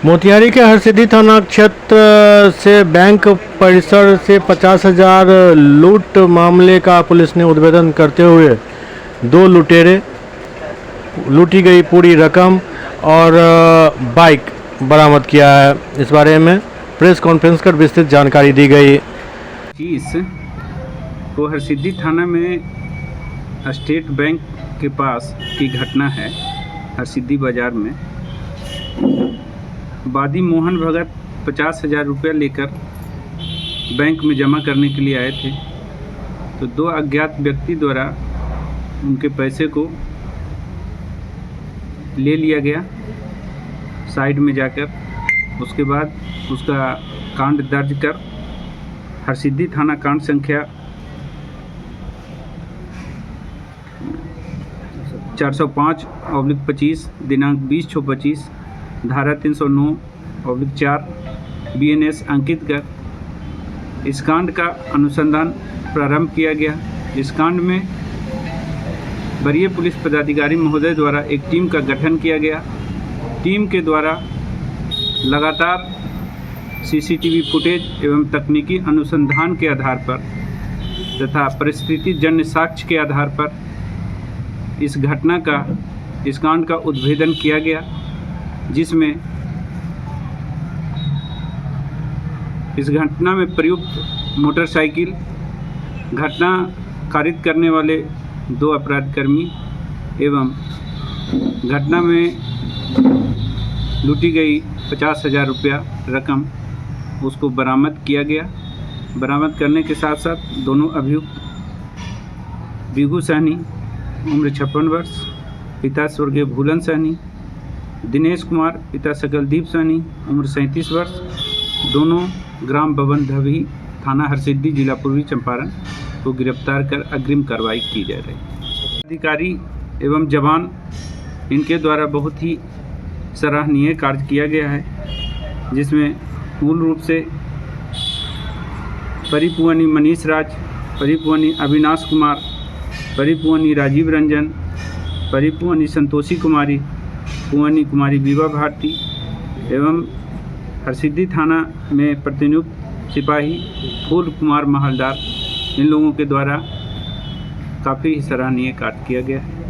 मोतिहारी के हरसिद्धि थाना क्षेत्र से बैंक परिसर से 50,000 लूट मामले का पुलिस ने उद्भेदन करते हुए 2 लुटेरे, लूटी गई पूरी रकम और बाइक बरामद किया है। इस बारे में प्रेस कॉन्फ्रेंस कर विस्तृत जानकारी दी गई। वो हरसिद्धि थाना में स्टेट बैंक के पास की घटना है। हरसिद्धि बाज़ार में वादी मोहन भगत 50,000 रुपया लेकर बैंक में जमा करने के लिए आए थे, तो 2 अज्ञात व्यक्ति द्वारा उनके पैसे को ले लिया गया साइड में जाकर। उसके बाद उसका कांड दर्ज कर हरसिद्धि थाना कांड संख्या 405/25 दिनांक 20/6/25 धारा 309/4 BNS अंकित कर इस कांड का अनुसंधान प्रारंभ किया गया। इस कांड में वरीय पुलिस पदाधिकारी महोदय द्वारा एक टीम का गठन किया गया। टीम के द्वारा लगातार CCTV फुटेज एवं तकनीकी अनुसंधान के आधार पर तथा परिस्थिति जन्य साक्ष्य के आधार पर इस कांड का उद्भेदन किया गया, जिसमें इस घटना में प्रयुक्त मोटरसाइकिल, घटना कारित करने वाले 2 अपराधकर्मी एवं घटना में लूटी गई 50,000 रुपया रकम उसको बरामद किया गया। बरामद करने के साथ साथ दोनों अभियुक्त बिगू सहनी उम्र 56 वर्ष, पिता स्वर्गीय भूलन सहनी, दिनेश कुमार पिता सकलदीप सहनी उम्र 37 वर्ष, दोनों ग्राम भवन धवी थाना हरसिद्धि जिला पूर्वी चंपारण को गिरफ्तार कर अग्रिम कार्रवाई की जा रही है। अधिकारी एवं जवान इनके द्वारा बहुत ही सराहनीय कार्य किया गया है, जिसमें मूल रूप से परिपुवनी मनीष राज, परिपुवनी अविनाश कुमार, परिपुवनी राजीव रंजन, परिपुवनी संतोषी कुमारी, पुवनी कुमारी विभा भारती एवं हरसिद्धि थाना में प्रतिनियुक्त सिपाही फूल कुमार महलदार, इन लोगों के द्वारा काफ़ी सराहनीय कार्य किया गया है।